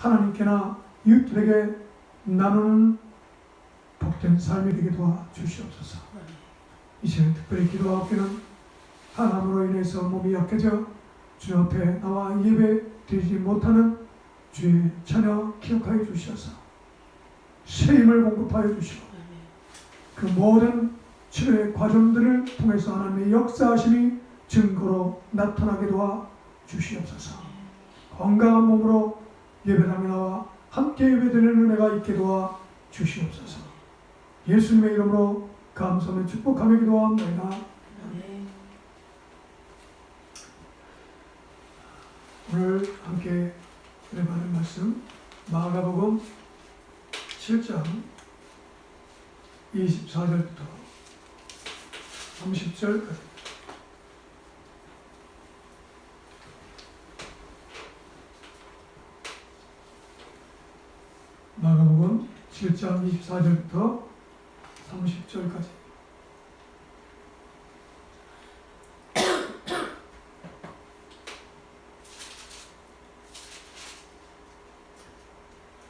하나님께나 이웃들에게 나누는 복된 삶이 되게 도와주시옵소서. 이 시간에 특별히 기도하옵기는 하나님으로 인해서 몸이 약해져 주 앞에 나와 예배 드리지 못하는 주의 자녀 기억하여 주셔서 새 힘을 공급하여 주시고 그 모든 치료의 과정들을 통해서 하나님의 역사하심이 증거로 나타나게 도와 주시옵소서. 건강한 몸으로 예배당에 나와 함께 예배드리는 은혜가 있게 도와 주시옵소서. 예수님의 이름으로 감사하며 축복하며 기도합니다. 오늘 함께 은혜받는 말씀 마가복음 7장 24절부터 30절까지 마가복음 7장 24절부터 30절까지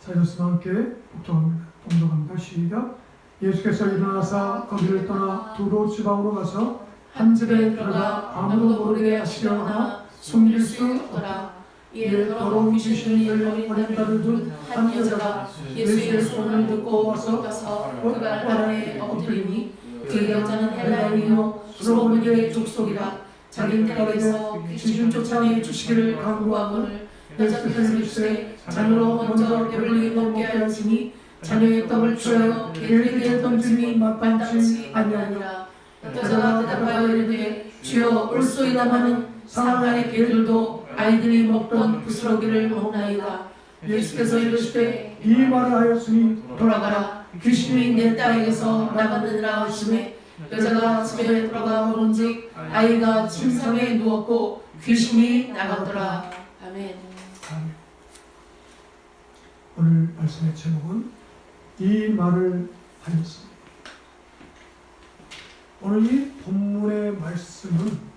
자녀스와 함께 동독합니다. 시작. 예수께서 일어나사 거기를 떠나 두로 지방으로 가서 한 집에 들어가 아무도 모르게 하시려 하나 숨길 수 없더라. 이에 더러운 귀신이 열린 어린 딸을 둔 한 여자가 예수의 소문을 듣고 와서 그 발 안에 엎드리니 그 여자는 헬라인이요 수로보니의 족속이라. 자기 딸에게서 귀신 쫓아내 주시기를 간구하거늘 여자께서 이르시되 자녀로 먼저 배불리 먹게 하시니 자녀의 떡을 취하여 개들에게 던짐이 마땅치 아니하니라. 여자가 대답하여 이르되 주여 올소이다마는 상하의 개들도 아이들이 먹던 부스러기를 먹나이다. 예수께서 이르시되 이 말을 하였으니 돌아가라. 귀신이 내 딸에게서 나갔느니라 하시매 여자가 집에 들어가 보는즉 아이가 침상에 누웠고 귀신이 나갔더라. 아멘. 오늘 말씀의 제목은 이 말을 하였습니다. 오늘 이 본문의 말씀은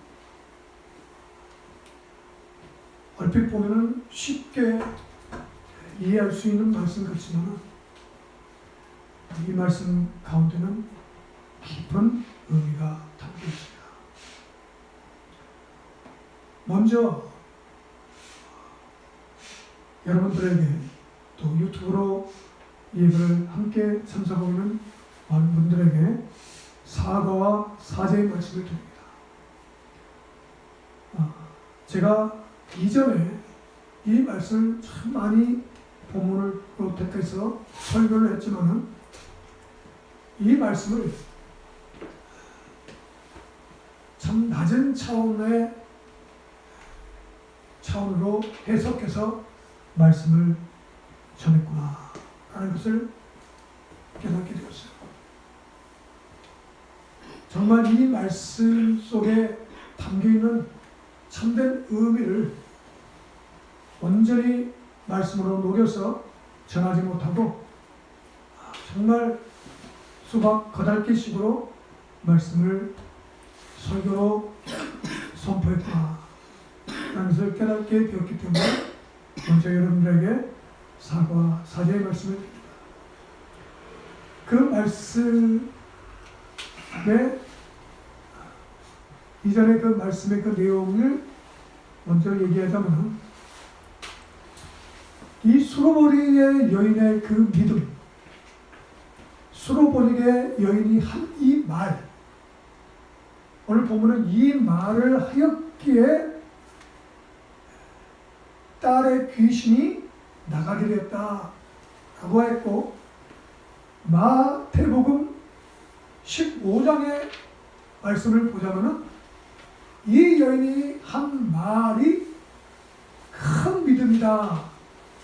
얼핏 보면 쉽게 이해할 수 있는 말씀 같지만 이 말씀 가운데는 깊은 의미가 담겨 있습니다. 먼저 여러분들에게 또 유튜브로 예배를 함께 참석하고 있는 많은 분들에게 사과와 사죄의 말씀을 드립니다. 제가 이전에 이 말씀을 참 많이 본문을 택해서 설교를 했지만은 이 말씀을 참 낮은 차원으로 해석해서 말씀을 전했구나 라는 것을 깨닫게 되었어요. 정말 이 말씀 속에 담겨있는 참된 의미를 온전히 말씀으로 녹여서 전하지 못하고 정말 수박 거달기식으로 말씀을 설교로 선포했구나 라는 것을 깨닫게 되었기 때문에 먼저 여러분들에게 사과와 사죄의 말씀을 드립니다. 그 말씀에 이전에 그 말씀의 그 내용을 먼저 얘기하자면 이 수로보니게 여인의 그 믿음, 수로보니게 여인이 한 이 말, 오늘 본문은 이 말을 하였기에 딸의 귀신이 나가게 되었다 라고 했고, 마태복음 15장의 말씀을 보자면은 이 여인이 한 말이 큰 믿음이다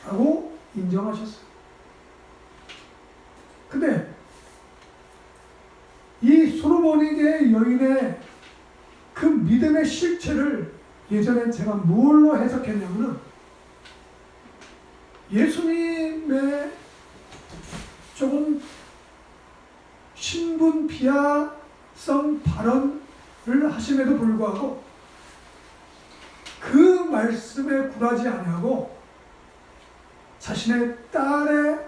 라고 인정하셨어요. 근데 이 수로보니게 여인의 그 믿음의 실체를 예전에 제가 뭘로 해석했냐면은 예수님의 조금 신분 비하성 발언을 하심에도 불구하고 그 말씀에 굴하지 아니하고 자신의 딸의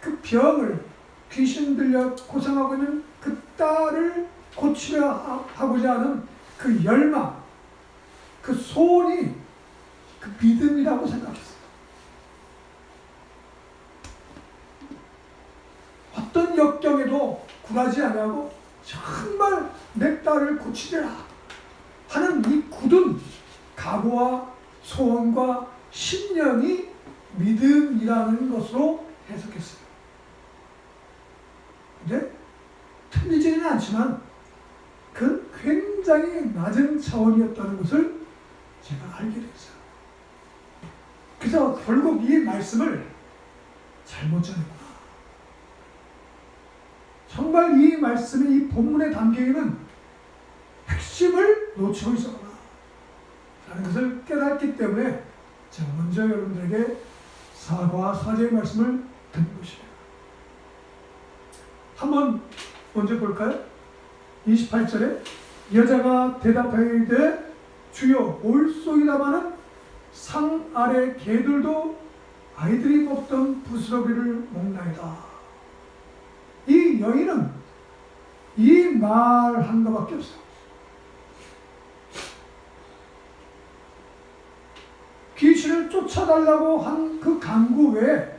그 병을, 귀신 들려 고생하고 있는 그 딸을 고치려 하고자 하는 그 열망, 그 소원이 그 믿음이라고 생각했어요. 어떤 역경에도 굴하지 아니하고 정말 내 딸을 고치리라 하는 이 굳은 각오와 소원과 신념이 믿음이라는 것으로 해석했어요. 근데 틀리지는 않지만 그 굉장히 낮은 차원이었다는 것을 제가 알게 됐어요. 그래서 결국 이 말씀을 잘못 전했구나. 정말 이 말씀이 이 본문에 담겨있는 핵심을 놓치고 있었구나 라는 것을 깨닫기 때문에 제가 먼저 여러분들에게 사과와 사죄의 말씀을 드린 것입니다. 한번 먼저 볼까요? 28절에 여자가 대답하이르되 주여 올소이다마는 상 아래 개들도 아이들이 먹던 부스러기를 먹나이다. 이 여인은 이 말 한 것밖에 없어요. 귀신을 쫓아달라고 한 그 간구 외에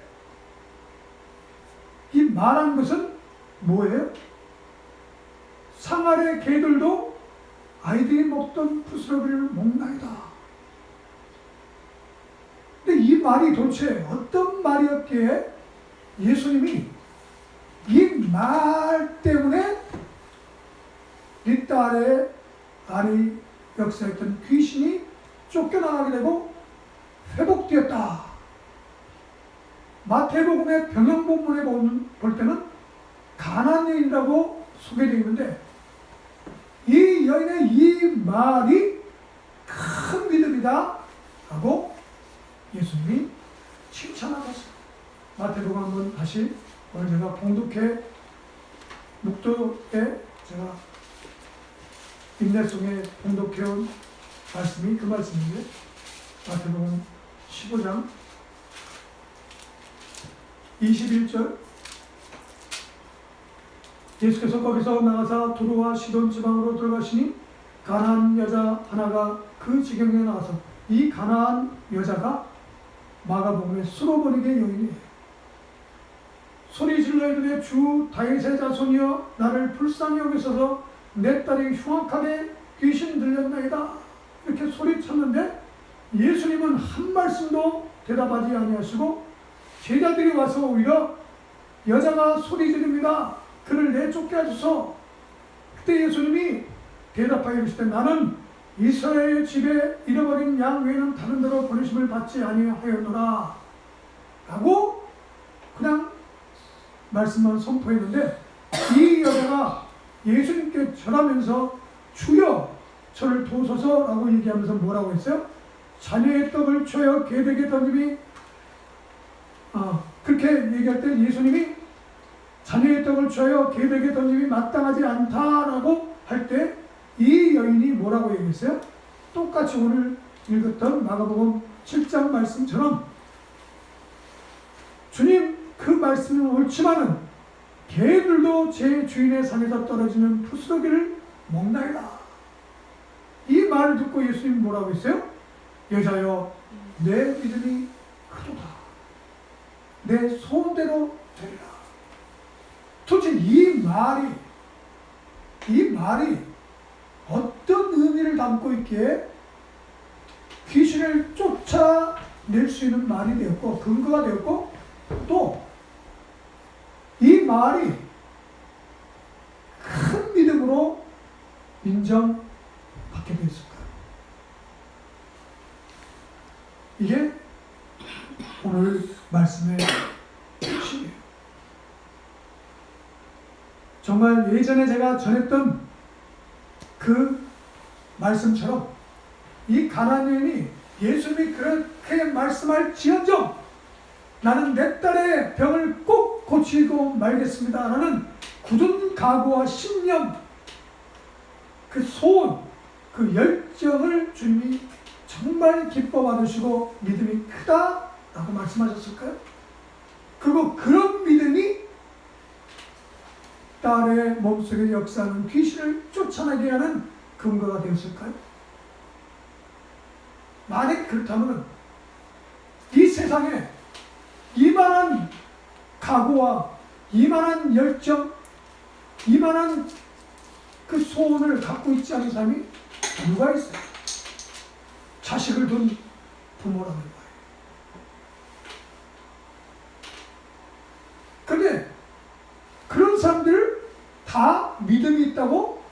이 말한 것은 뭐예요? 상 아래 개들도 아이들이 먹던 부스러기를 먹나이다. 근데 이 말이 도대체 어떤 말이었기에 예수님이 이 말 때문에 이 딸의 아리 역사했던 귀신이 쫓겨나가게 되고 회복되었다. 마태복음의 병영본문에 볼 때는 가나안 여인이라고 소개되어 있는데 이 여인의 이 말이 큰 믿음이다 라고 예수님이 칭찬하셨어요. 마태복음 한번 다시 오늘 제가 봉독회 묵도에 제가 인내송에 봉독해온 말씀이 그 말씀인데 마태복음 15장 21절 예수께서 거기서 나가사 두로와 시돈 지방으로 들어가시니 가나안 여자 하나가 그 지경에 나와서 이 가나안 여자가 마가복음의 수로버리게 여인이에요. 소리 질러 이르되 주 다윗의 자손이여 나를 불쌍히 여기소서 내 딸이 흉악하게 귀신 들렸나이다. 이렇게 소리쳤는데 예수님은 한 말씀도 대답하지 아니하시고 제자들이 와서 오히려 여자가 소리 지릅니다. 그를 내쫓게 하소서. 그때 예수님이 대답하여 이르시되 나는 이스라엘 집에 잃어버린 양 외에는 다른 데로 보내심을 받지 아니하였노라 라고 그냥 말씀만 선포했는데 이 여자가 예수님께 절하면서 주여 저를 도우소서 라고 얘기하면서 뭐라고 했어요? 자녀의 떡을 쳐여 개들에게 던짐이 그렇게 얘기할 때 예수님이 자녀의 떡을 쳐여 개들에게 던짐이 마땅하지 않다라고 할 때 이 여인이 뭐라고 얘기했어요? 똑같이 오늘 읽었던 마가복음 7장 말씀처럼 주님 그 말씀은 옳지만은 개들도 제 주인의 상에서 떨어지는 부스러기를 먹나이다. 이 말을 듣고 예수님이 뭐라고 했어요? 여자여 내 믿음이 크도다. 내 소원대로 되리라. 도대체 이 말이 어떤 의미를 담고 있기에 귀신을 쫓아낼 수 있는 말이 되었고 근거가 되었고 또 이 말이 큰 믿음으로 인정받게 되었을까요? 이게 오늘 말씀의 핵심이에요. 정말 예전에 제가 전했던 그 말씀처럼 이 가나안 여인이 예수님이 그렇게 말씀할 지언정 나는 내 딸의 병을 꼭 고치고 말겠습니다 라는 굳은 각오와 신념, 그 소원, 그 열정을 주님이 정말 기뻐 받으시고 믿음이 크다 라고 말씀하셨을까요? 그리고 그런 믿음이 딸의 몸속에 역사하는 귀신을 쫓아내게 하는 근거가 되었을까요? 만약 그렇다면 이 세상에 이만한 각오와 이만한 열정, 이만한 그 소원을 갖고 있지 않은 사람이 누가 있어요? 자식을 둔 부모라는 거예요. 그런데 그런 사람들 다 믿음이 있다고,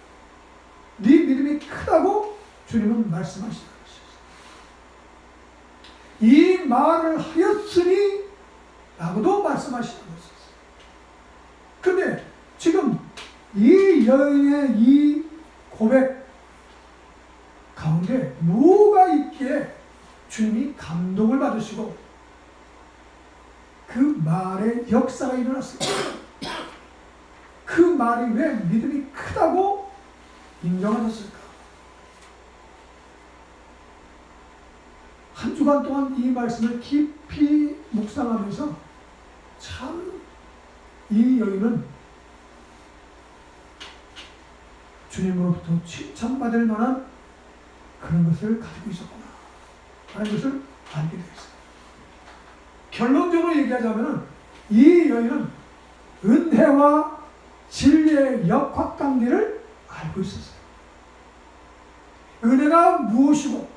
네 믿음이 크다고 주님은 말씀하시는 것이었어요. 이 말을 하였으니 라고도 말씀하시는 것이었어요. 그런데 지금 이 여인의 이 고백 가운데 뭐가 있기에 주님이 감동을 받으시고 그 말에 역사가 일어났습니다. 그 말이 왜 믿음이 크다고 인정하셨을까? 한 주간 동안 이 말씀을 깊이 묵상하면서 참 이 여인은 주님으로부터 칭찬받을 만한 그런 것을 가지고 있었구나 하는 것을 알게 되었어요. 결론적으로 얘기하자면 이 여인은 은혜와 진리의 역학관계를 알고 있었어요. 은혜가 무엇이고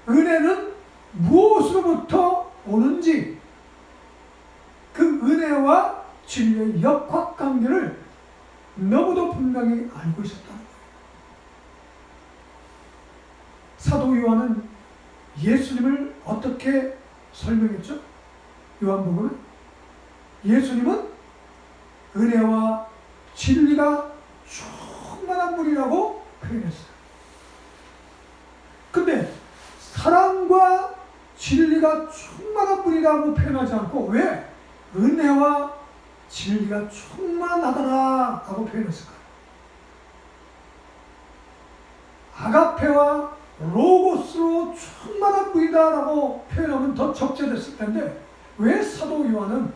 은혜는 무엇으로부터 오는지 그 은혜와 진리의 역학관계를 너무도 분명히 알고 있었다는 거예요. 사도 요한은 예수님을 어떻게 설명했죠? 요한복음은 예수님은 은혜와 진리가 충만한 분이라고 표현했어요. 근데 사랑과 진리가 충만한 분이라고 표현하지 않고 왜 은혜와 진리가 충만하더라 라고 표현했을까요? 아가페와 로고스로 충만한 분이다 라고 표현하면 더 적절했을 텐데 왜 사도 요한은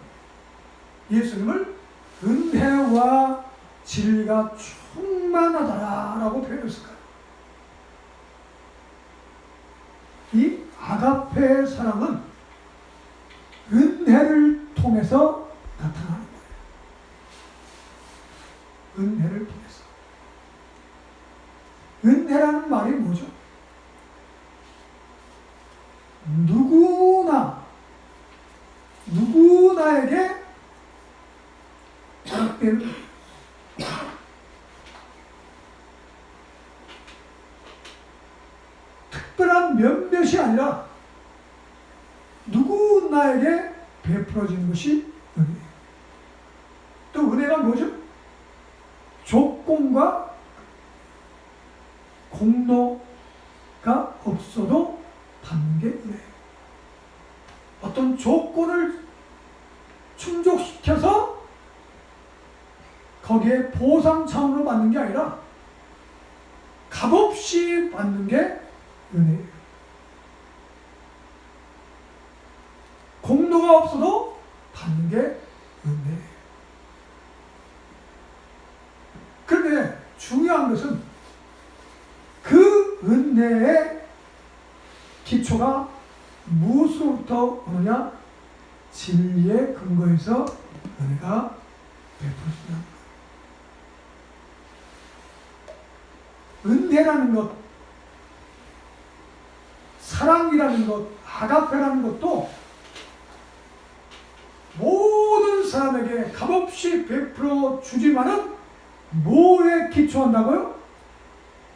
예수님을 은혜와 진리가 충만하더라 라고 표현했을까요? 이 아가페의 사랑은 은혜를 통해서 나타나는 거예요. 은혜를 통해서. 은혜라는 말이 뭐죠? 누구나에게 허락된 특별한 몇몇이 아니라 누구나에게 베풀어진 것이 은혜예요. 또 은혜가 뭐죠? 조건과 공로가 없어도 받는 게 은혜예요. 어떤 조건을 충족시켜서 거기에 보상 차원으로 받는 게 아니라 값없이 받는 게 은혜예요. 공로가 없어도 받는 게 은혜예요. 그런데 중요한 것은 그 은혜의 기초가 무엇으로부터 오느냐? 진리의 근거에서 은혜가 베풀어진다. 은혜라는 것, 사랑이라는 것, 아가페라는 것도 모든 사람에게 값없이 베풀어 주지만은 뭐에 기초한다고요?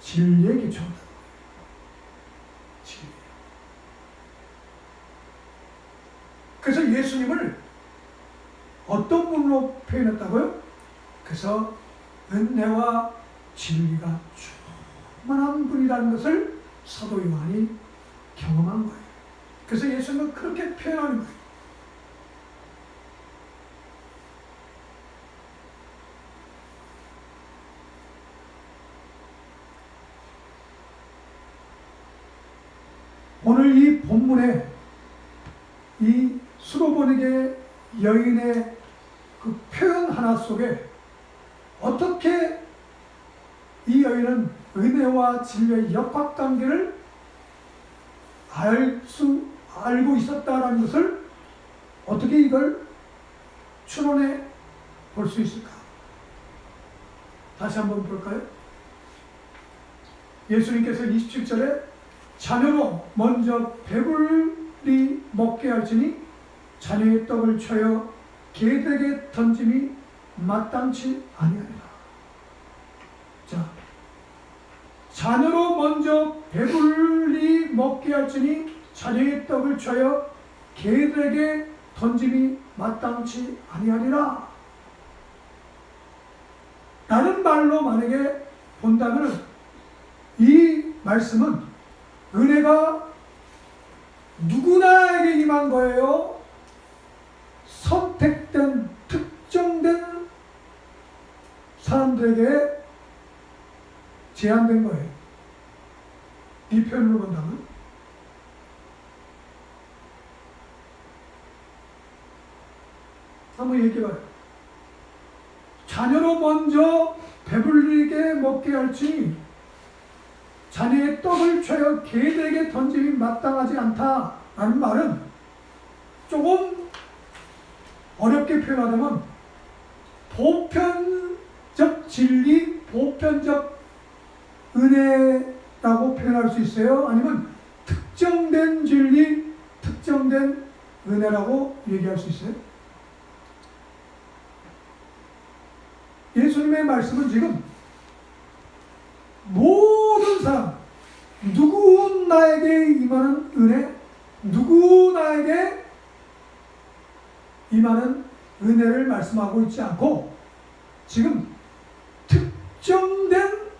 진리에 기초한다. 진리. 그래서 예수님을 어떤 분으로 표현했다고요? 그래서 은혜와 진리가 충만한 분이라는 것을 사도 요한이 경험한 거예요. 그래서 예수님은 그렇게 표현하는 거예요. 오늘 이 본문에 이 수로보니게 여인의 그 표현 하나 속에 어떻게 이 여인은 은혜와 진리의 역학관계를 알고 있었다라는 것을 어떻게 이걸 추론해 볼 수 있을까? 다시 한번 볼까요? 예수님께서 27절에 자녀로 먼저 배불리 먹게 할지니 자녀의 떡을 쳐여 개들에게 던짐이 마땅치 아니하리라. 자, 자녀로 먼저 배불리 먹게 할지니 자녀의 떡을 쳐여 개들에게 던짐이 마땅치 아니하리라. 라는 말로 만약에 본다면 이 말씀은 은혜가 누구나에게 임한 거예요? 선택된 특정된 사람들에게 제한된 거예요. 이 표현으로 본다면 한번 얘기해봐요. 자녀로 먼저 배불리게 먹게 할지 자녀의 떡을 쳐여 개들에게 던짐이 마땅하지 않다라는 말은 조금 어렵게 표현하자면 보편적 진리, 보편적 은혜라고 표현할 수 있어요. 아니면 특정된 진리, 특정된 은혜라고 얘기할 수 있어요. 예수님의 말씀은 지금 모든 사람, 누구나에게 임하는 은혜, 누구나에게 임하는 은혜를 말씀하고 있지 않고 지금 특정된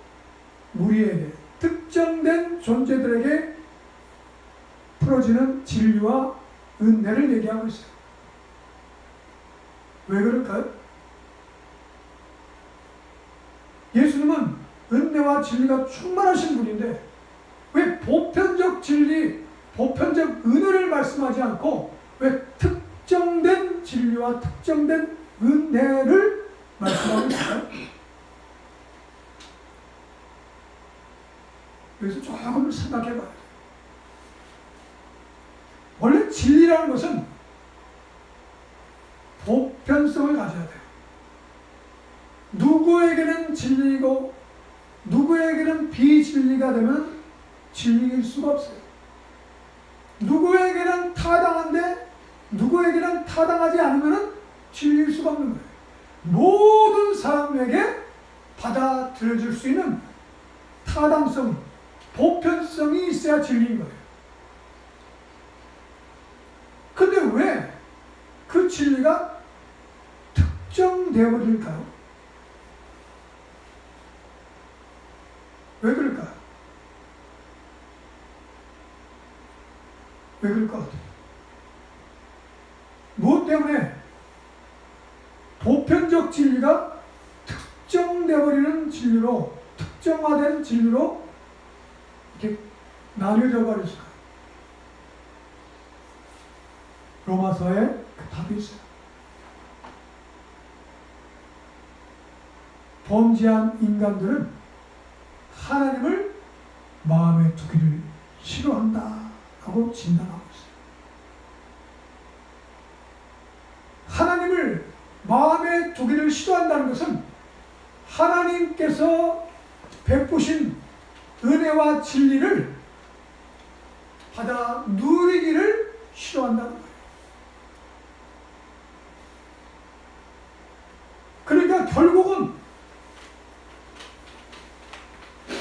무리에게, 특정된 존재들에게 풀어지는 진리와 은혜를 얘기하고 있어요. 왜 그럴까요? 예수님은 은혜와 진리가 충만하신 분인데 왜 보편적 진리, 보편적 은혜를 말씀하지 않고 왜 특정된 진리와 특정된 은혜를 말씀하고 있을까요? 그래서 조금 생각해 봐야 돼요. 원래 진리라는 것은 보편성을 가져야 돼요. 누구에게는 진리이고 누구에게는 비진리가 되면 진리일 수가 없어요. 누구에게는 타당한데 누구에게는 타당하지 않으면 진리일 수가 없는 거예요. 모든 사람에게 받아들여질 수 있는 타당성, 보편성이 있어야 진리인 거예요. 근데 왜 그 진리가 특정되어 버릴까요? 왜 그럴까요? 왜 그럴 것 같아요? 무엇 때문에 보편적 진리가 특정되어 버리는 진리로, 특정화된 진리로 이렇게 나뉘어져 버렸을까요? 로마서에 그 답이 있어요. 범죄한 인간들은 하나님을 마음에 두기를 싫어한다 하고 진단하고 있어요. 하나님을 마음에 두기를 싫어한다는 것은 하나님께서 베푸신 은혜와 진리를 받아 누리기를 싫어한다는 거예요. 그러니까 결국은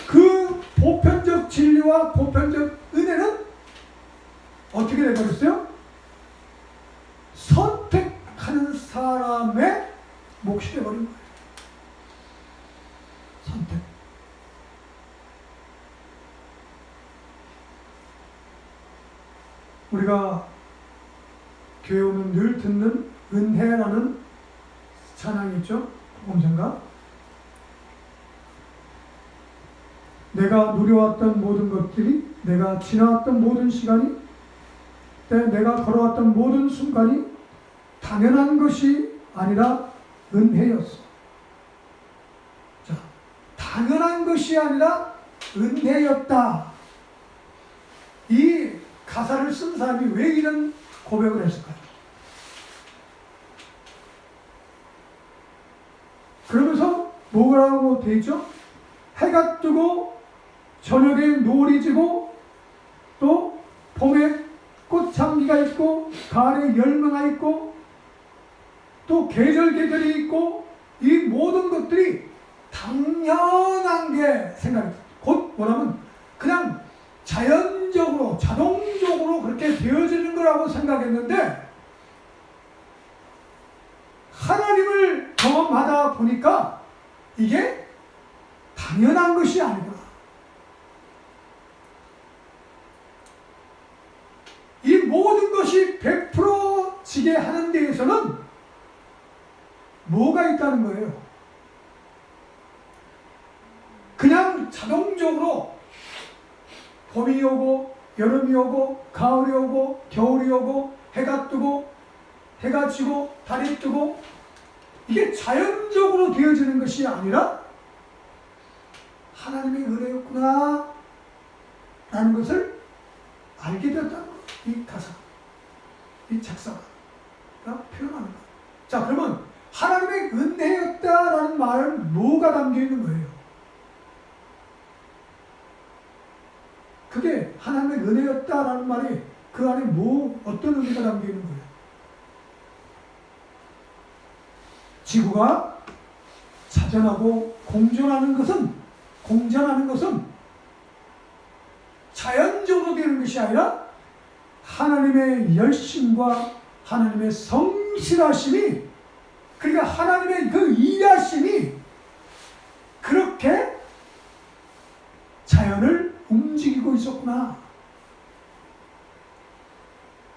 그 보편적 진리와 보편적 은혜는 어떻게 되버렸어요? 선택하는 사람의 몫이 되버린 거예요. 선택. 우리가 교회 오면 늘 듣는 은혜라는 찬양이 있죠? 복음성가. 내가 누려왔던 모든 것들이, 내가 지나왔던 모든 시간이 때 내가 걸어왔던 모든 순간이 당연한 것이 아니라 은혜였어. 자, 당연한 것이 아니라 은혜였다. 이 가사를 쓴 사람이 왜 이런 고백을 했을까요? 그러면서 뭐라고 되어 있죠? 해가 뜨고 저녁에 노을이 지고 또 봄에 꽃향기가 있고 가을에 열매가 있고 또 계절이 있고 이 모든 것들이 당연한 게 생각이 곧 뭐라면 그냥 자연적으로 자동적으로 그렇게 되어지는 거라고 생각했는데 하나님을 경험하다 보니까 이게 당연한 것이 아니구나. 이 모든 것이 100%지게 하는 데에서는 뭐가 있다는 거예요? 그냥 자동적으로 봄이 오고 여름이 오고 가을이 오고 겨울이 오고 해가 뜨고 해가 지고 달이 뜨고 이게 자연적으로 되어지는 것이 아니라 하나님의 은혜였구나 라는 것을 알게 되었다는 거예요. 이 가사, 이 작사가 표현하는 거예요. 자, 그러면 하나님의 은혜였다라는 말은 뭐가 담겨 있는 거예요? 그게 하나님의 은혜였다라는 말이 그 안에 어떤 의미가 담겨 있는 거예요? 지구가 자전하고 공존하는 것은 자연적으로 되는 것이 아니라 하나님의 열심과 하나님의 성실하심이, 그러니까 하나님의 그 일하심이 그렇게 자연을 움직이고 있었구나.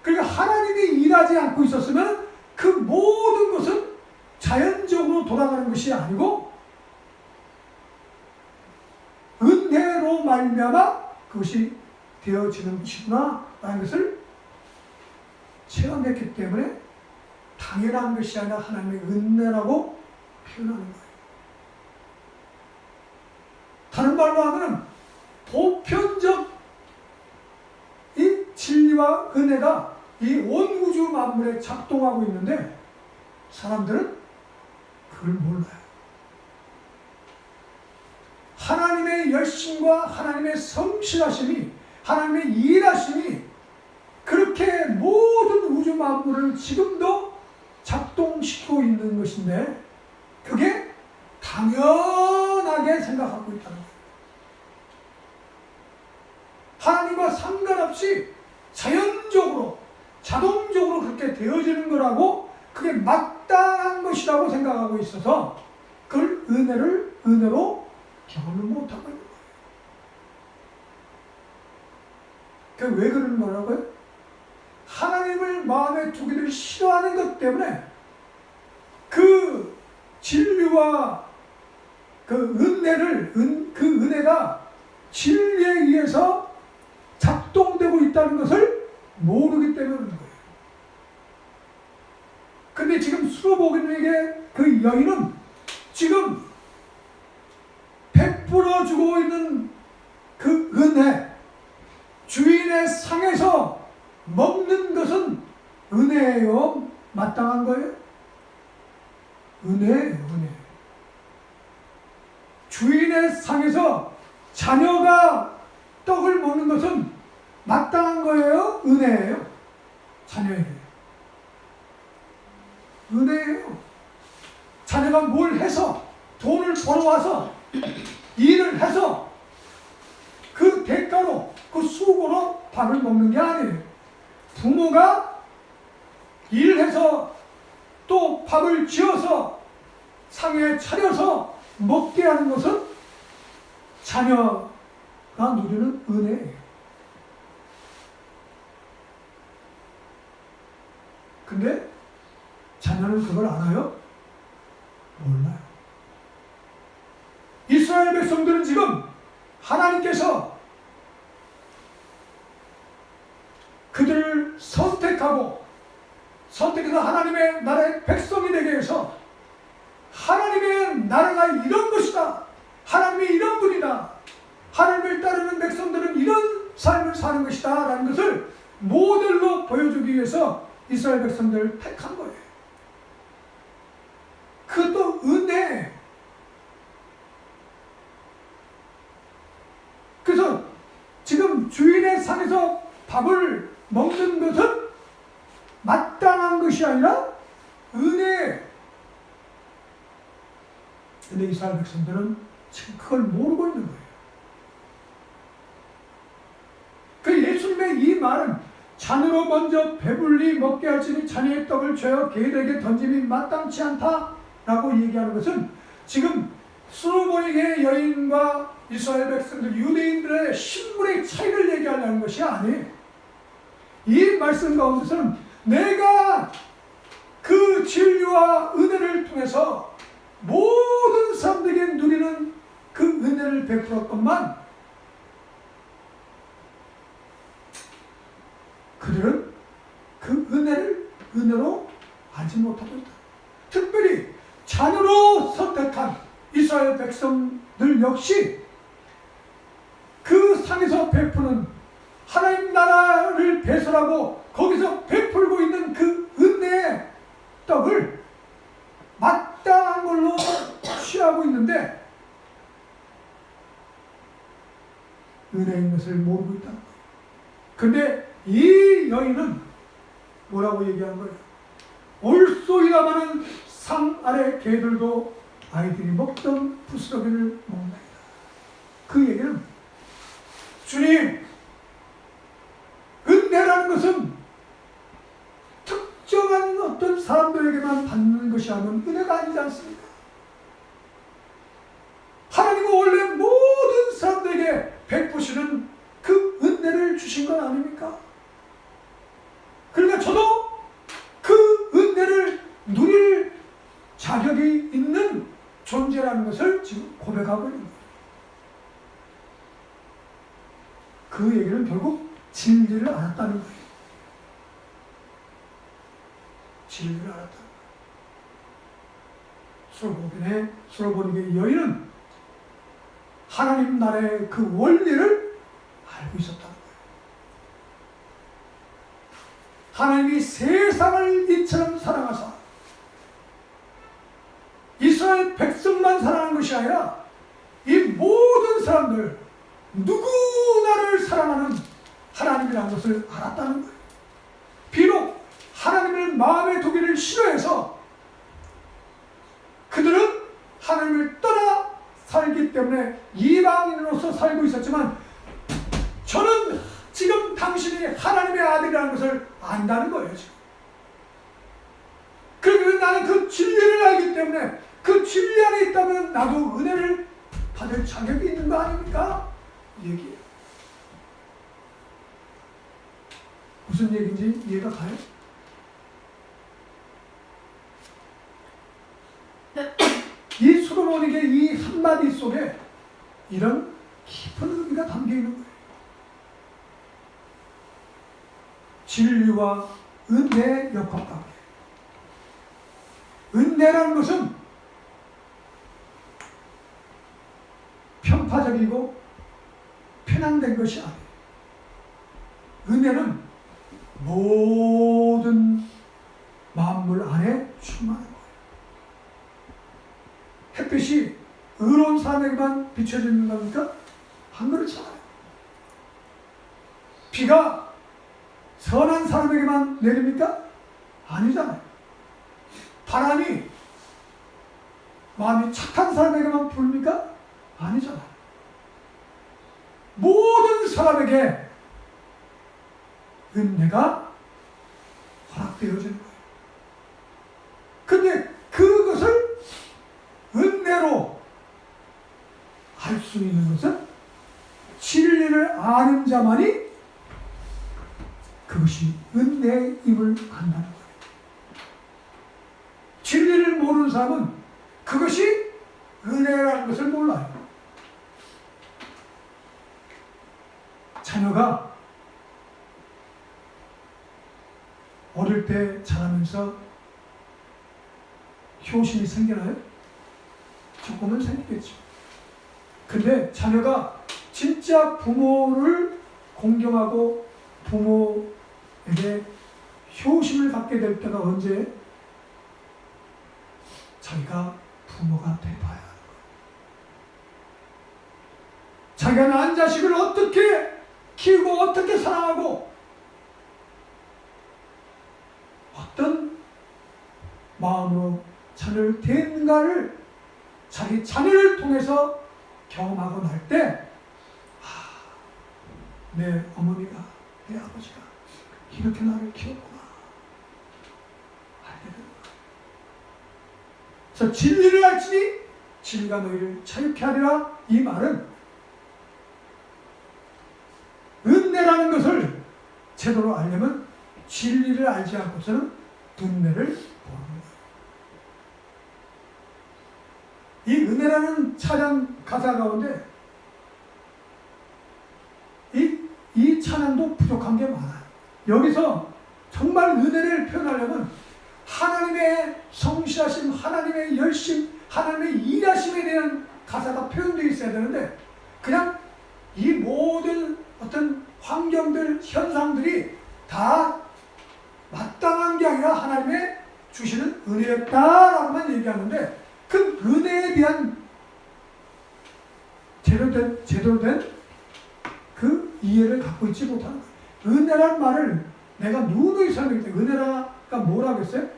그러니까 하나님이 일하지 않고 있었으면 그 모든 것은 자연적으로 돌아가는 것이 아니고 은혜로 말미암아 그것이 되어지는 것이구나 라는 것을 체험했기 때문에 당연한 것이 아니라 하나님의 은혜라고 표현하는 거예요. 다른 말로 하면 보편적 이 진리와 은혜가 이 온 우주 만물에 작동하고 있는데 사람들은 그걸 몰라요. 하나님의 열심과 하나님의 성실하심이, 하나님의 일하심이 그렇게 모든 우주 만물을 지금도 작동시키고 있는 것인데 그게 당연하게 생각하고 있다는 거예요. 하나님과 상관없이 자연적으로, 자동적으로 그렇게 되어지는 거라고, 그게 마땅한 것이라고 생각하고 있어서 그걸 은혜로 경험을 못하고 있는 거예요. 그게 왜 그러는 거라고요? 하나님을 마음에 두기를 싫어하는 것 때문에 그 진리와 그 은혜가 진리에 의해서 작동되고 있다는 것을 모르기 때문에 그런 거예요. 근데 지금 수로보기에게 그 여인은 지금 베풀어 주고 있는 그 은혜, 주인의 상에서 먹는 것은 은혜예요? 마땅한 거예요? 은혜예요, 은혜. 주인의 상에서 자녀가 떡을 먹는 것은 마땅한 거예요? 은혜예요? 자녀에게. 은혜예요. 자녀가 뭘 해서 돈을 벌어와서 일을 해서 그 대가로, 그 수고로 밥을 먹는 게 아니에요. 부모가 일해서 또 밥을 지어서 상에 차려서 먹게 하는 것은 자녀가 누리는 은혜예요. 근데 자녀는 그걸 알아요? 몰라요. 이스라엘 백성들은 지금 하나님께서 그들을 선택해서 하나님의 나라의 백성이 되게 해서 하나님의 나라가 이런 것이다, 하나님이 이런 분이다, 하나님을 따르는 백성들은 이런 삶을 사는 것이다 라는 것을 모델로 보여주기 위해서 이스라엘 백성들을 택한 거예요. 그것도 은혜. 그래서 지금 주인의 상에서 밥을 먹는 것은 마땅한 것이 아니라 은혜. 근데 이스라엘 백성들은 지금 그걸 모르고 있는 거예요. 그 예수님의 이 말은 잔으로 먼저 배불리 먹게 할지니 자녀의 떡을 죄어 개들에게 던짐이 마땅치 않다라고 얘기하는 것은 지금 솔로몬의 여인과 이스라엘 백성들, 유대인들의 신분의 차이를 얘기하려는 것이 아니에요. 이 말씀 가운데서는 내가 그 진리와 은혜를 통해서 모든 사람들에게 누리는 그 은혜를 베풀었건만 그들은 그 은혜를 은혜로 알지 못하고 있다. 특별히 자녀로 선택한 이스라엘 백성들 역시 그 상에서 베푸는 하나님 나라를 배설하고 거기서 베풀고 있는 그 은혜의 떡을 마땅한 걸로 취하고 있는데 은혜인 것을 모르고 있다는 거예요. 근데 이 여인은 뭐라고 얘기한 거예요? 올소이다마는 상 아래 개들도 아이들이 먹던 부스러기를 먹나이다. 그 얘기는 주님, 은혜라는 것은 특정한 어떤 사람들에게만 받는 것이 아니면 은혜가 아니지 않습니까? 하나님은 원래 모든 사람들에게 베푸시는 그 은혜를 주신 건 아닙니까? 그러니까 저도 그 은혜를 누릴 자격이 있는 존재라는 것을 지금 고백하고 있는 거예요. 그 얘기는 결국 진리를 알았다는 거예요. 진리를 알았다는 거예요. 솔로몬에게 여인은 하나님 나라의 그 원리를 알고 있었다는 거예요. 하나님이 세상을 이처럼 사랑하사 이스라엘 백성만 사랑하는 것이 아니라 이 모든 사람들 누구나를 사랑하는 하나님이라는 것을 알았다는 거예요. 비록 하나님을 마음에 두기를 싫어해서 그들은 하나님을 떠나 살기 때문에 이방인으로서 살고 있었지만 저는 지금 당신이 하나님의 아들이라는 것을 안다는 거예요. 지금. 그러면 나는 그 진리를 알기 때문에 그 진리 안에 있다면 나도 은혜를 받을 자격이 있는 거 아닙니까? 얘기해요. 무슨 얘기인지 이해가 가요? 이 솔로몬에게 이 한마디 속에 이런 깊은 의미가 담겨 있는 거예요. 진리와 은혜의 역학관계. 은혜라는 것은 편파적이고 편향된 것이 아니에요. 은혜는 모든 만물 안에 충만한 거예요. 햇빛이 의로운 사람에게만 비춰지는 겁니까? 안 그렇잖아요. 비가 선한 사람에게만 내립니까? 아니잖아요. 바람이 마음이 착한 사람에게만 불니까? 아니잖아요. 모든 사람에게 은혜가 허락되어지는 거예요. 근데 그것을 은혜로 할 수 있는 것은 진리를 아는 자만이 그것이 은혜임을 안다는 거예요. 진리를 모르는 사람은 그것이 은혜라는 것을 몰라요. 자녀가 하면서 효심이 생기나요? 조금은 생기겠죠. 근데 자녀가 진짜 부모를 공경하고 부모에게 효심을 갖게 될 때가 언제? 자기가 부모가 돼봐야 하는 거예요. 자기가 낳은 자식을 어떻게 키우고 어떻게 사랑하고 어떤 마음으로 자녀를 대했는가를 자기 자녀를 통해서 경험하고 날 때, 내 어머니가, 내 아버지가 이렇게 나를 키웠구나 알게 되는 거예요. 그래서 진리를 알지니 진리가 너희를 자유케 하리라. 이 말은 은혜라는 것을 제대로 알려면 진리를 알지 않고서는 은혜를 모르는 거예요. 이 은혜라는 찬양 가사 가운데 이 찬양도 부족한 게 많아요. 여기서 정말 은혜를 표현하려면 하나님의 성실하심, 하나님의 열심, 하나님의 일하심에 대한 가사가 표현되어 있어야 되는데 그냥 이 모든 어떤 환경들, 현상들이 다 마땅한 게 아니라 하나님의 주시는 은혜였다라고만 얘기하는데 그 은혜에 대한 제대로 된 그 이해를 갖고 있지 못하는 거예요. 은혜란 말을 내가 누누이 설명할 때 은혜가 뭐라고 했어요?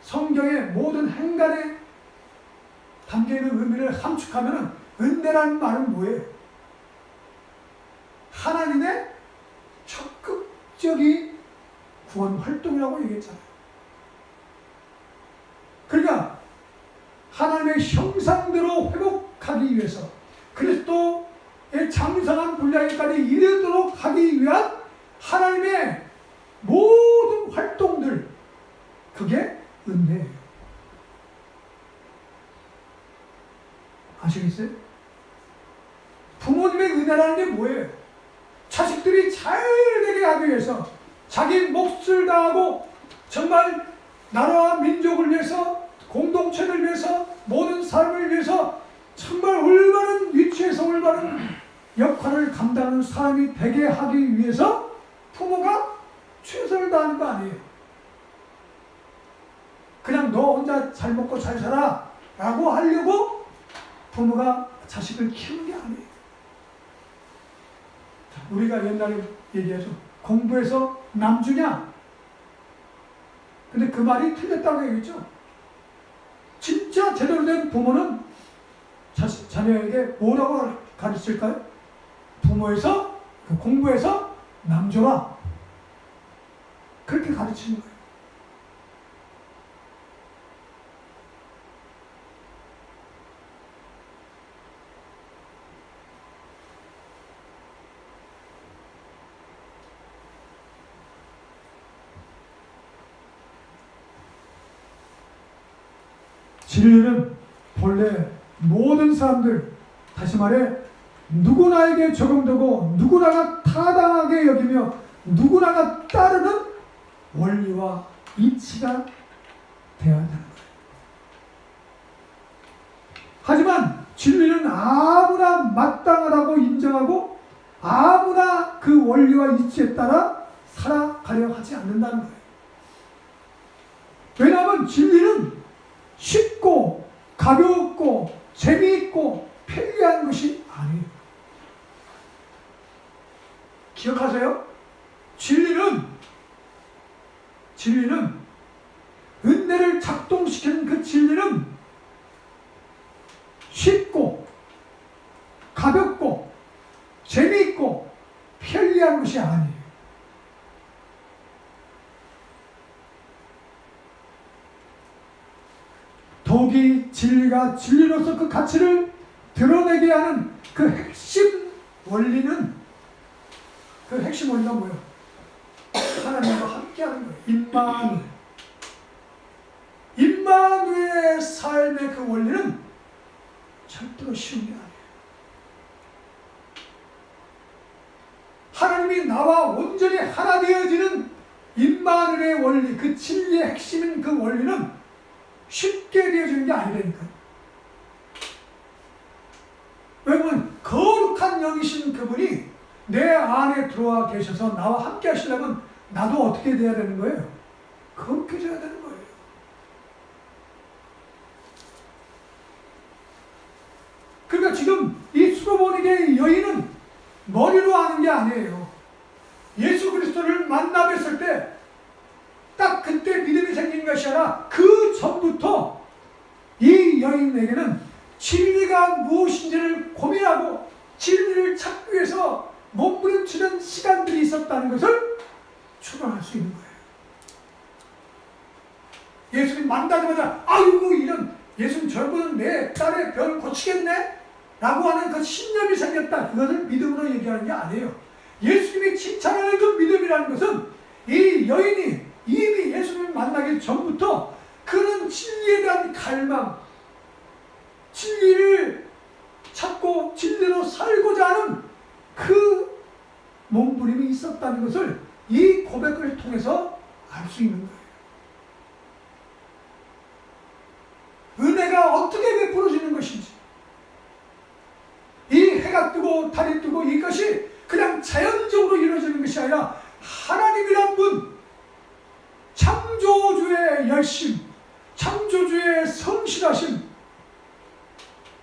성경의 모든 행간에 담겨있는 의미를 함축하면 은혜라는 말은 뭐예요? 하나님의 적극적인 구원 활동이라고 얘기했잖아요. 그러니까 하나님의 형상대로 회복하기 위해서 그리스도의 장성한 분량에까지 이르도록 하기 위한 하나님의 모든 활동들, 그게 은혜예요. 아시겠어요? 부모님의 은혜라는 게 뭐예요? 자식들이 잘 되게 하기 위해서 자기 몫을 다하고 정말 나라와 민족을 위해서, 공동체를 위해서, 모든 사람을 위해서 정말 올바른 위치에서 올바른 역할을 감당하는 사람이 되게 하기 위해서 부모가 최선을 다하는 거 아니에요. 그냥 너 혼자 잘 먹고 잘 살아 라고 하려고 부모가 자식을 키우는 게 아니에요. 우리가 옛날에 얘기하죠. 공부해서 남주냐? 근데 그 말이 틀렸다고 얘기했죠. 진짜 제대로 된 부모는 자녀에게 뭐라고 가르칠까요? 부모에서, 공부해서 남줘라. 그렇게 가르치는 거예요. 진리는 본래 모든 사람들, 다시 말해 누구나에게 적용되고 누구나가 타당하게 여기며 누구나가 따르는 원리와 이치가 되어야 하는 거예요. 하지만 진리는 아무나 마땅하다고 인정하고 아무나 그 원리와 이치에 따라 살아가려 하지 않는다는 거예요. 왜냐하면 진리는 쉽고 가볍고 재미있고 편리한 것이 아니에요. 기억하세요? 진리는 은혜를 작동시키는 그 진리는 쉽고 가볍고 재미있고 편리한 것이 아니에요. 더욱이 진리가 진리로서 그 가치를 드러내게 하는 그 핵심 원리는, 그 핵심 원리가 뭐예요? 하나님과 함께하는 거예요. 임마누엘의 삶의 그 원리는 절대로 쉬운 게 아니에요. 하나님이 나와 온전히 하나 되어지는 임마누엘의 원리, 그 진리의 핵심인 그 원리는 쉽게 되어지는 게 아니라니까요. 왜냐면 거룩한 영이신 그분이 내 안에 들어와 계셔서 나와 함께 하시려면 나도 어떻게 돼야 되는 거예요? 거룩해져야 되는 거예요. 그러니까 지금 이 수로보니게의 여인은 머리로 아는 게 아니에요. 예수 그리스도를 만나 뵀을 때 딱 그때 믿음이 생긴 것이 아니라 그 전부터 이 여인에게는 진리가 무엇인지를 고민하고 진리를 찾기 위해서 몸부림치는 시간들이 있었다는 것을 추론할 수 있는 거예요. 예수님 만나자마자 아이고 이런 예수님 저분은 내 딸의 병을 고치겠네? 라고 하는 그 신념이 생겼다. 그것을 믿음으로 얘기하는 게 아니에요. 예수님이 칭찬하는 그 믿음이라는 것은 이 여인이 이미 예수님을 만나기 전부터 그는 진리에 대한 갈망, 진리를 찾고 진리로 살고자 하는 그 몸부림이 있었다는 것을 이 고백을 통해서 알 수 있는 거예요. 은혜가 어떻게 베풀어지는 것인지, 이 해가 뜨고 달이 뜨고 이것이 그냥 자연적으로 이루어지는 것이 아니라 하나님이란 분, 창조주의 열심, 창조주의 성실하심,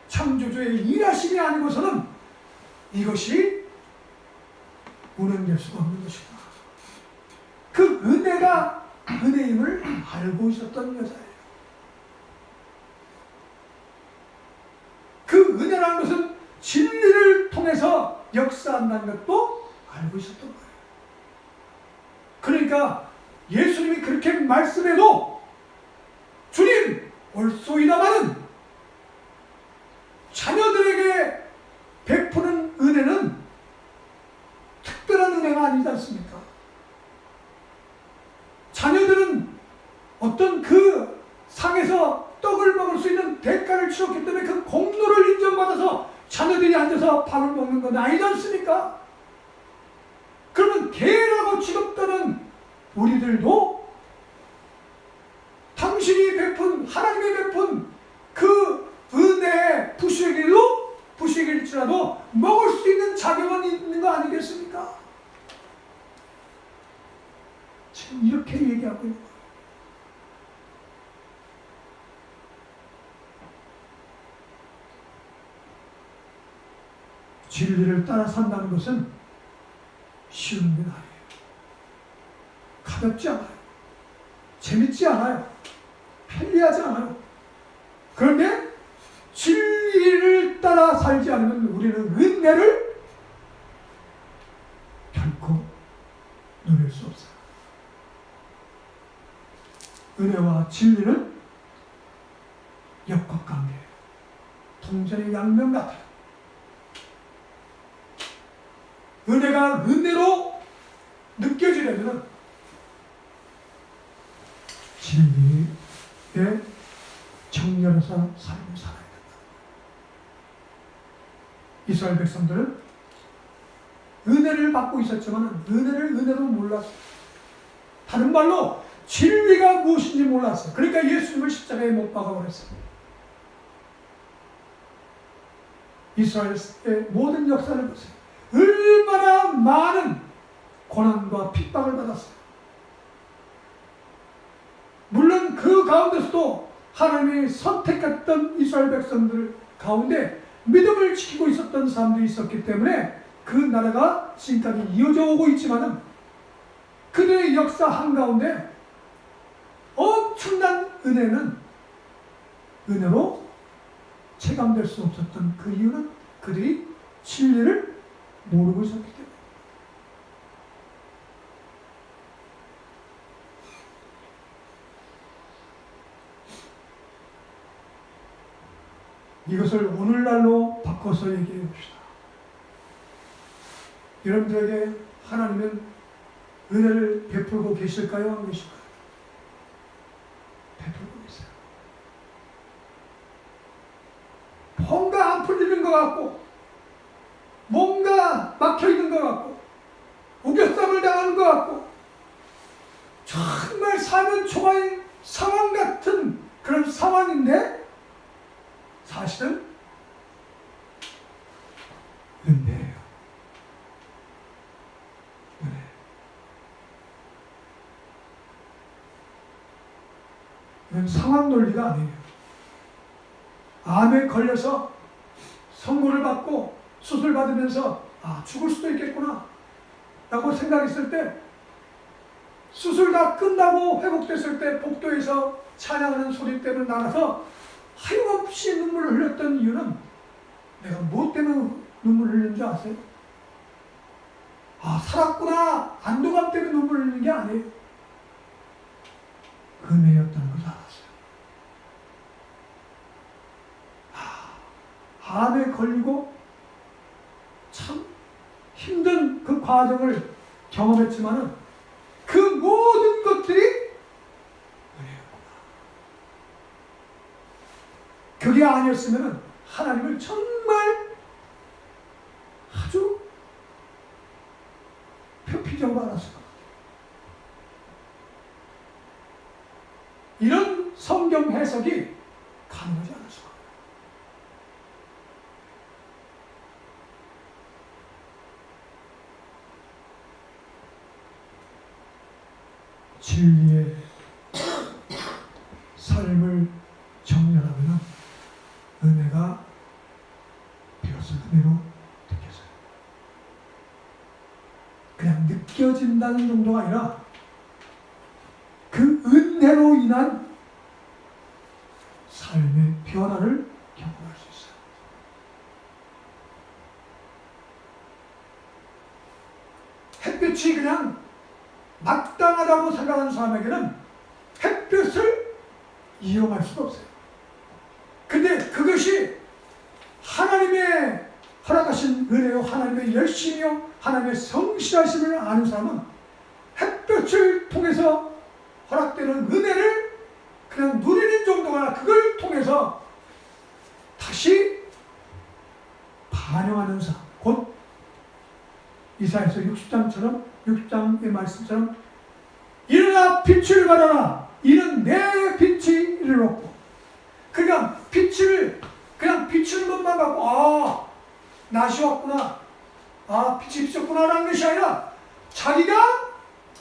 창조주의 일하심이 아니고서는 이것이 운행될 수가 없는 것이다. 그 은혜가 은혜임을 알고 있었던 여자예요. 그 은혜라는 것은 진리를 통해서 역사한다는 것도 알고 있었던 거예요. 그러니까 예수님이 그렇게 말씀해도 주님 올소이다마는 자녀들에게 베푸는 은혜는 특별한 은혜가 아니지 않습니까? 자녀들은 어떤 그 상에서 떡을 먹을 수 있는 대가를 치렀기 때문에 그 공로를 인정받아서 자녀들이 앉아서 밥을 먹는 건 아니지 않습니까? 그러면 개라고 취급되는 우리들도 당신이 베푼, 하나님이 베푼 그 은혜의 부식일지라도 먹을 수 있는 자격은 있는 거 아니겠습니까? 지금 이렇게 얘기하고 있는 거예요. 진리를 따라 산다는 것은 쉬운 게 아니에요. 가볍지 않아요. 재밌지 않아요. 편리하지 않아요. 그런데 진리를 따라 살지 않으면 우리는 은혜를 결코 누릴 수 없어요. 은혜와 진리는 역학관계예요. 동전의 양면 같아요. 은혜가 은혜로 느껴지려면 진리에 정렬해서 삶을 살아야 된다. 이스라엘 백성들은 은혜를 받고 있었지만 은혜를 은혜로 몰랐어요. 다른 말로 진리가 무엇인지 몰랐어요. 그러니까 예수님을 십자가에 못 박아버렸어요. 이스라엘의 모든 역사를 보세요. 얼마나 많은 고난과 핍박을 받았어요. 물론 그 가운데서도 하나님이 선택했던 이스라엘 백성들 가운데 믿음을 지키고 있었던 사람들이 있었기 때문에 그 나라가 지금까지 이어져 오고 있지만 그들의 역사 한가운데 엄청난 은혜로 체감될 수 없었던 그 이유는 그들이 진리를 모르고 있었기 때문에. 이것을 오늘날로 바꿔서 얘기해 봅시다. 여러분들에게 하나님은 은혜를 베풀고 계실까요? 안 계실까요? 베풀고 계세요. 뭔가 안 풀리는 것 같고 뭔가 막혀있는 것 같고 우겨쌈을 당하는 것 같고 저 초과인 상황 같은 그런 상황인데 사실은 은혜예요. 은혜. 이건 상황 논리가 아니에요. 암에 걸려서 선고를 받고 수술 받으면서 죽을 수도 있겠구나 라고 생각했을 때, 수술 다 끝나고 회복됐을 때 복도에서 찬양하는 소리 때문에 나가서 하염없이 눈물을 흘렸던 이유는 내가 무엇 때문에 눈물을 흘리는 줄 아세요? 살았구나, 안도감 때문에 눈물을 흘리는 게 아니에요. 은혜였다는 것을 알았어요. 암에 걸리고 참 힘든 그 과정을 경험했지만은 그 모든 것들이 은혜였구나. 그게 아니었으면 하나님을 정말 아주 표피적으로 알았을 겁니다. 이런 성경 해석이 가능하지 않았을 겁니다. 진리의 삶을 정렬하면 은혜가 비로소 은혜로 느껴져요. 그냥 느껴진다는 정도가 아니라 그 은혜로 인한 삶의 변화를 경험할 수 있어요. 햇빛이 그냥 마땅하다고 생각하는 사람에게는 햇볕을 이용할 수가 없어요. 근데 그것이 하나님의 허락하신 은혜요, 하나님의 열심이요, 하나님의 성실하심을 아는 사람은 햇볕을 통해서 허락되는 은혜를 그냥 누리는 정도가 아니라 그걸 통해서 다시 반영하는 사람, 곧 이사야서 60장의 말씀처럼 일어나 빛을 발하라, 이는 내 빛이 이르렀고. 그러니까 그냥 빛을 것만 갖고 낮이 왔구나, 빛이 비쳤구나 라는 것이 아니라 자기가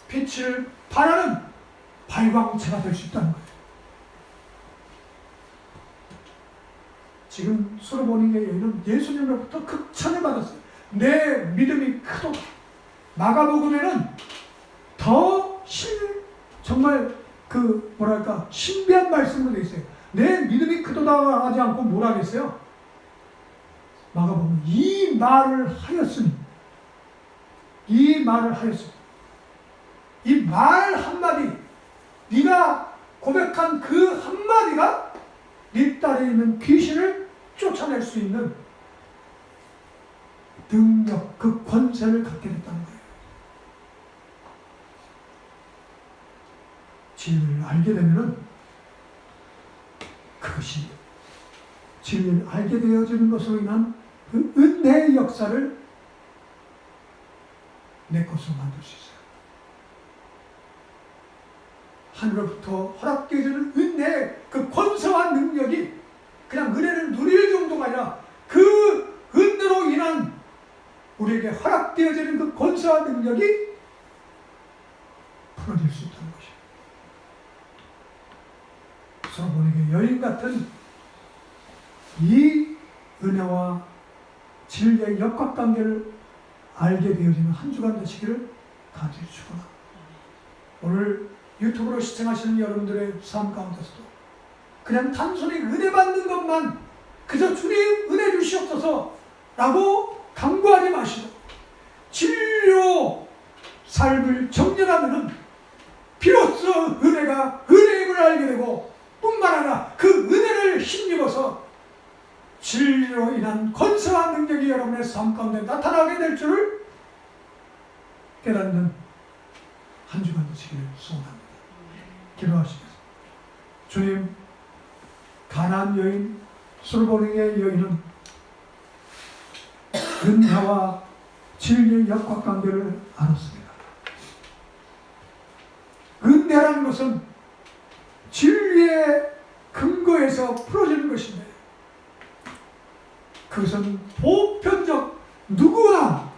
빛을 발하는 발광체가 될 수 있다는 거예요. 지금 솔로몬의 여인은 예수님으로부터 극찬을 받았어요. 내 믿음이 크도다. 마가복음에는 더 정말 신비한 말씀으로 되어 있어요. 내 믿음이 크도다 하지 않고 뭐라 하겠어요? 마가복음 이 말을 하였으니, 이 말 한마디, 네가 고백한 그 한마디가 네 딸에 있는 귀신을 쫓아낼 수 있는 능력, 그 권세를 갖게 됐다는 거예요. 진리를 알게 되면은 그것이 진리를 알게 되어지는 것으로 인한 그 은혜의 역사를 내 것으로 만들 수 있어요. 하늘로부터 허락되어지는 은혜의 그 권세와 능력이 그냥 은혜를 누릴 정도가 아니라 그 은혜로 인한 우리에게 허락되어지는 그 권세와 능력이 풀어질 수 있다는 것이에요. 솔로몬에게 여인 같은 이 은혜와 진리의 역학관계를 알게 되어지는 한 주간 되시기를 간절히 축원합니다. 오늘 유튜브로 시청하시는 여러분들의 삶 가운데서도 그냥 단순히 은혜 받는 것만, 그저 주님 은혜 주시옵소서 라고 간구하지 마시고 진리로 삶을 정렬하면은 비로소 은혜가 은혜임을 알게 되고, 뿐만 아니라 그 은혜를 힘입어서 진리로 인한 권세와 능력이 여러분의 삶 가운데 나타나게 될 줄을 깨닫는 한 주간 되시기를 소원합니다. 기도하시겠습니다. 주님, 가나안 여인, 솔로몬의 여인은 은혜와 진리의 역학관계를 알았습니다. 은혜라는 것은 통해서 풀어지는 것인데 그것은 보편적 누구나